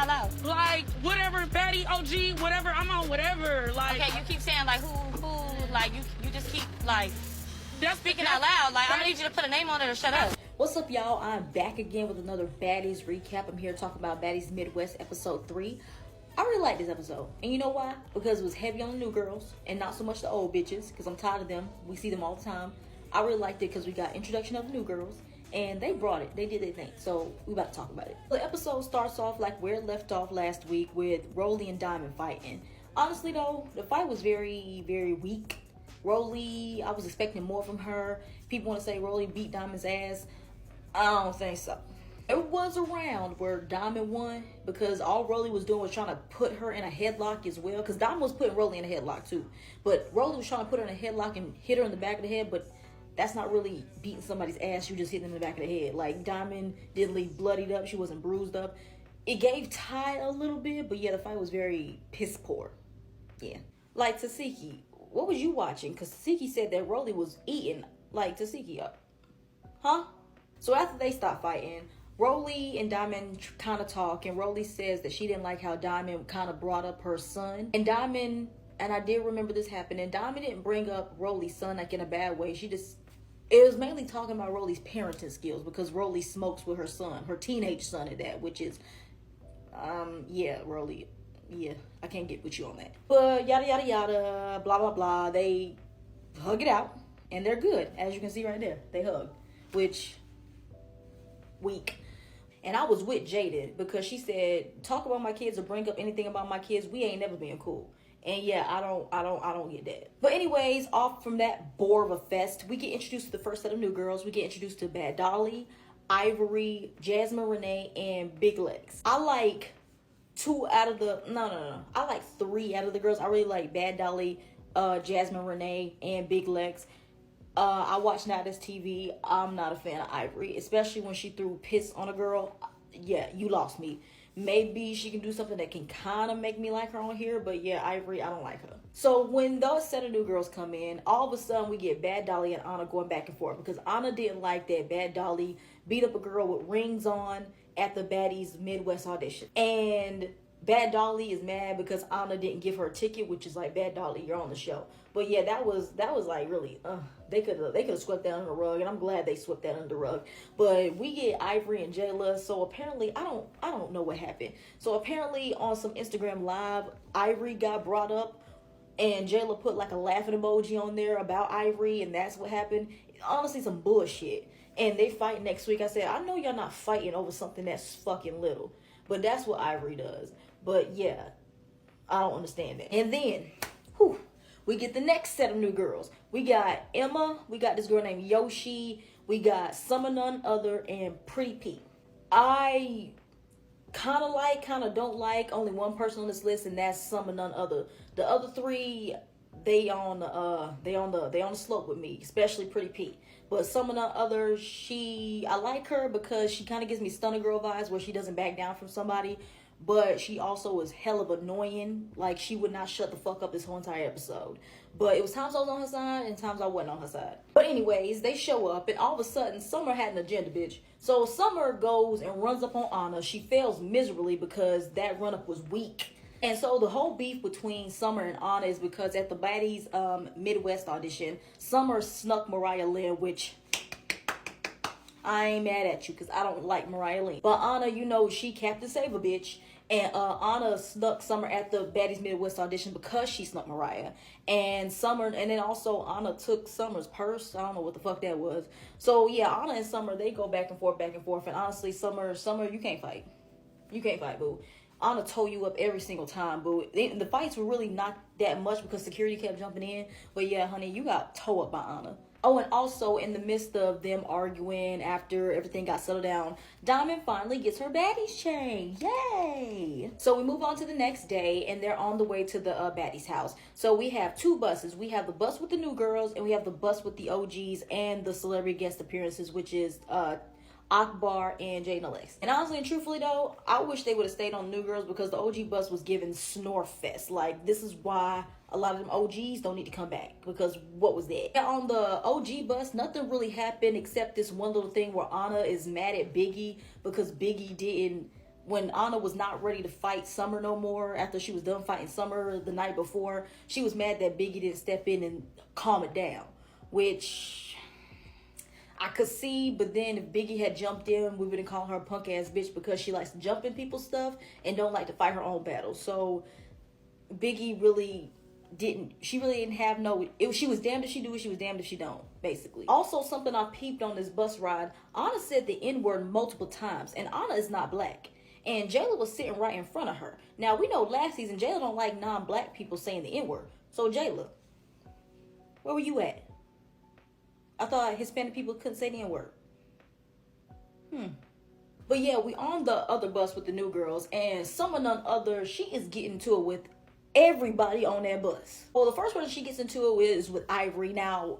out loud. Like, whatever, Baddie, OG, whatever, I'm on whatever. Like, okay, you keep saying, like, who, like, you just keep, like, that's speaking out loud. Like, I'm gonna need you to put a name on it or shut up. What's up, y'all? I'm back again with another Baddies recap. I'm here talking about Baddies Midwest episode 3. I really like this episode. And you know why? Because it was heavy on the new girls and not so much the old bitches, because I'm tired of them. We see them all the time. I really liked it because we got introduction of the new girls. And they brought it. They did their thing. So we about to talk about it. The episode starts off like where it left off last week with Rolly and Diamond fighting. Honestly though, the fight was very, very weak. Rolly, I was expecting more from her. People want to say Rolly beat Diamond's ass. I don't think so. It was a round where Diamond won because all Rolly was doing was trying to put her in a headlock as well. Because Diamond was putting Rolly in a headlock too. But Rolly was trying to put her in a headlock and hit her in the back of the head. But that's not really beating somebody's ass. You just hit them in the back of the head. Like, Diamond didn't leave bloodied up. She wasn't bruised up. It gave Ty a little bit. But yeah, the fight was very piss poor. Yeah. Like, Tasiki, what was you watching? Because Tasiki said that Rolly was eating, like, Tasiki up. Huh? So after they stopped fighting, Rolly and Diamond kind of talk. And Rolly says that she didn't like how Diamond kind of brought up her son. And Diamond, and I did remember this happening, Diamond didn't bring up Rolly's son, like, in a bad way. She just... It was mainly talking about Rolly's parenting skills because Rolly smokes with her son, her teenage son at that, which is, yeah, Rolly, yeah, I can't get with you on that. But yada, yada, yada, blah, blah, blah, they hug it out, and they're good, as you can see right there. They hug, which, weak. And I was with Jaded because she said, talk about my kids or bring up anything about my kids, we ain't never been cool. And yeah, I don't get that. But anyways, off from that bore of a fest, we get introduced to the first set of new girls. We get introduced to Bad Dolly, Ivory, Jasmine Renee, and Big Legs. I like I like 3 out of the girls. I really like Bad Dolly, Jasmine Renee, and Big Legs. I watch Now This TV. I'm not a fan of Ivory, especially when she threw piss on a girl. Yeah, you lost me. Maybe she can do something that can kind of make me like her on here. But yeah, Ivory, I don't like her. So when those set of new girls come in, all of a sudden we get Bad Dolly and Anna going back and forth. Because Anna didn't like that Bad Dolly beat up a girl with rings on at the Baddies Midwest audition. And Bad Dolly is mad because Anna didn't give her a ticket, which is like, Bad Dolly, you're on the show. But yeah, that was like really, they could have swept that under the rug, and I'm glad they swept that under the rug. But we get Ivory and Jayla, so apparently, I don't know what happened. So apparently on some Instagram Live, Ivory got brought up, and Jayla put like a laughing emoji on there about Ivory, and that's what happened. Honestly, some bullshit. And they fight next week. I said, I know y'all not fighting over something that's fucking little, but that's what Ivory does. But yeah, I don't understand that. And then, we get the next set of new girls. We got Emma. We got this girl named Yoshi. We got Summer None Other and Pretty Pete. I kind of like, kind of don't like. Only one person on this list, and that's Summer None Other. The other 3, they on the slope with me, especially Pretty Pete. But Summer None Other, I like her because she kind of gives me Stunner Girl vibes, where she doesn't back down from somebody. But she also is hell of annoying. Like, she would not shut the fuck up this whole entire episode. But it was times I was on her side and times I wasn't on her side. But anyways, they show up and all of a sudden, Summer had an agenda, bitch. So Summer goes and runs up on Anna. She fails miserably because that run-up was weak. And so the whole beef between Summer and Anna is because at the Baddies Midwest audition, Summer snuck Mariah Lynn, which... I ain't mad at you because I don't like Mariah Lynn. But Anna, you know, she Captain Save a bitch. And Anna snuck Summer at the Baddies Midwest audition because she snuck Mariah. And then also Anna took Summer's purse. I don't know what the fuck that was. So yeah, Anna and Summer, they go back and forth. And honestly, Summer, you can't fight. You can't fight, boo. Anna tore you up every single time, boo. The fights were really not that much because security kept jumping in. But yeah, honey, you got tore up by Anna. Oh, and also in the midst of them arguing after everything got settled down, Diamond finally gets her Baddies chain. Yay! So we move on to the next day, and they're on the way to the Baddies house. So we have 2 buses. We have the bus with the new girls, and we have the bus with the OGs and the celebrity guest appearances, which is Akbar and Jaden Alex. And honestly and truthfully though, I wish they would have stayed on the new girls because the OG bus was giving snore fest. Like, this is why a lot of them OGs don't need to come back, because what was that? And on the OG bus, nothing really happened except this one little thing where Anna is mad at Biggie because Biggie didn't when Anna was not ready to fight Summer no more, after she was done fighting Summer the night before, she was mad that Biggie didn't step in and calm it down, which I could see. But then if Biggie had jumped in, we wouldn't call her a punk ass bitch, because she likes to jump in people's stuff and don't like to fight her own battles. So Biggie really didn't have no, she was damned if she do it, she was damned if she don't, basically. Also, something I peeped on this bus ride, Anna said the N-word multiple times, and Anna is not black. And Jayla was sitting right in front of her. Now, we know last season Jayla don't like non-black people saying the N-word. So, Jayla, where were you at? I thought Hispanic people couldn't say the N-word. But yeah, we on the other bus with the new girls, and Summer none other, she is getting to it with everybody on that bus. Well, the first one she gets into it with is with Ivory. Now,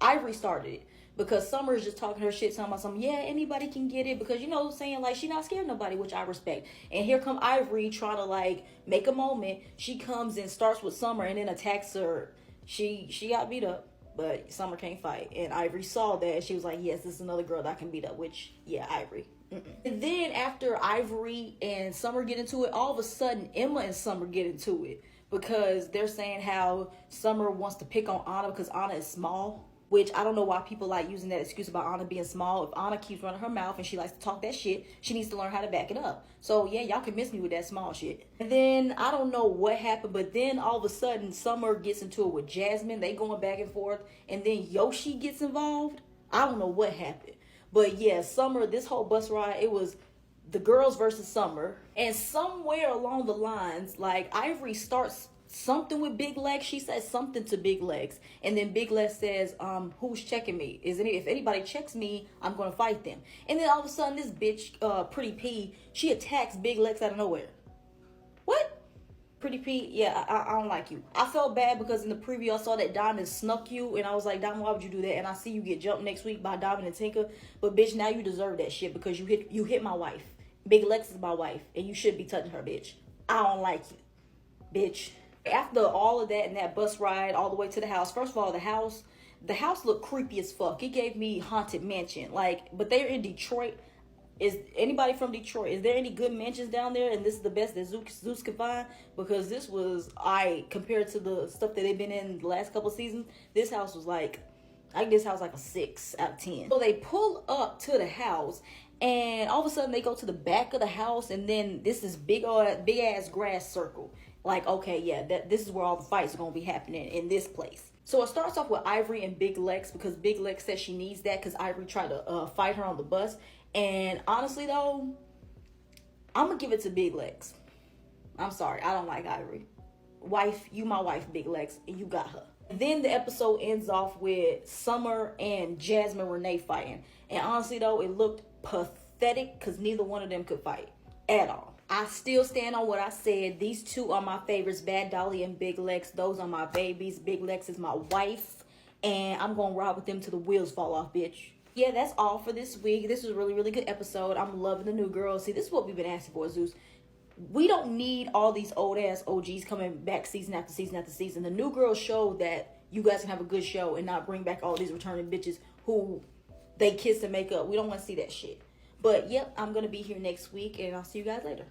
Ivory started it because Summer is just talking her shit, talking about something, yeah, anybody can get it, because, you know, saying like she not scared of nobody, which I respect. And here come Ivory trying to like make a moment. She comes and starts with Summer and then attacks her. She got beat up, but Summer can't fight. And Ivory saw that, and she was like, yes, this is another girl that I can beat up, which, yeah, Ivory. And then after Ivory and Summer get into it, all of a sudden Emma and Summer get into it, because they're saying how Summer wants to pick on Anna because Anna is small, which I don't know why people like using that excuse about Anna being small. If Anna keeps running her mouth and she likes to talk that shit, she needs to learn how to back it up. So yeah, y'all can miss me with that small shit. And then I don't know what happened, but then all of a sudden Summer gets into it with Jasmine. They going back and forth, and then Yoshi gets involved. I don't know what happened. But yeah, Summer, this whole bus ride, it was the girls versus Summer. And somewhere along the lines, like, Ivory starts something with Big Legs. She says something to Big Legs. And then Big Legs says, who's checking me? If anybody checks me, I'm going to fight them. And then all of a sudden, this bitch, Pretty P, she attacks Big Legs out of nowhere. What? Pretty P, yeah, I don't like you. I felt bad because in the preview I saw that Diamond snuck you, and I was like, Diamond, why would you do that? And I see you get jumped next week by Diamond and Tinker, but bitch, now you deserve that shit because you hit my wife. Big Lex is my wife, and you should be touching her, bitch. I don't like you, bitch. After all of that and that bus ride all the way to the house, first of all, the house looked creepy as fuck. It gave me Haunted Mansion, like, but they're in Detroit. Is anybody from Detroit? Is there any good mansions down there? And this is the best that Zeus can find? Because this was, compared to the stuff that they've been in the last couple of seasons, this house was like, I give this house like a 6 out of 10. So they pull up to the house, and all of a sudden they go to the back of the house, and then this is big ass grass circle. Like, okay, yeah, this is where all the fights are going to be happening, in this place. So it starts off with Ivory and Big Lex, because Big Lex says she needs that because Ivory tried to fight her on the bus. And honestly, though, I'm going to give it to Big Legs. I'm sorry. I don't like Ivory. Wife, you my wife, Big Legs, and you got her. And then the episode ends off with Summer and Jasmine Renee fighting. And honestly, though, it looked pathetic because neither one of them could fight at all. I still stand on what I said. These two are my favorites, Bad Dolly and Big Legs. Those are my babies. Big Legs is my wife. And I'm going to ride with them till the wheels fall off, bitch. Yeah, that's all for this week. This was a really, really good episode. I'm loving the new girls. See, this is what we've been asking for, Zeus. We don't need all these old-ass OGs coming back season after season after season. The new girls show that you guys can have a good show and not bring back all these returning bitches who they kiss and make up. We don't want to see that shit. But, yep, I'm going to be here next week, and I'll see you guys later.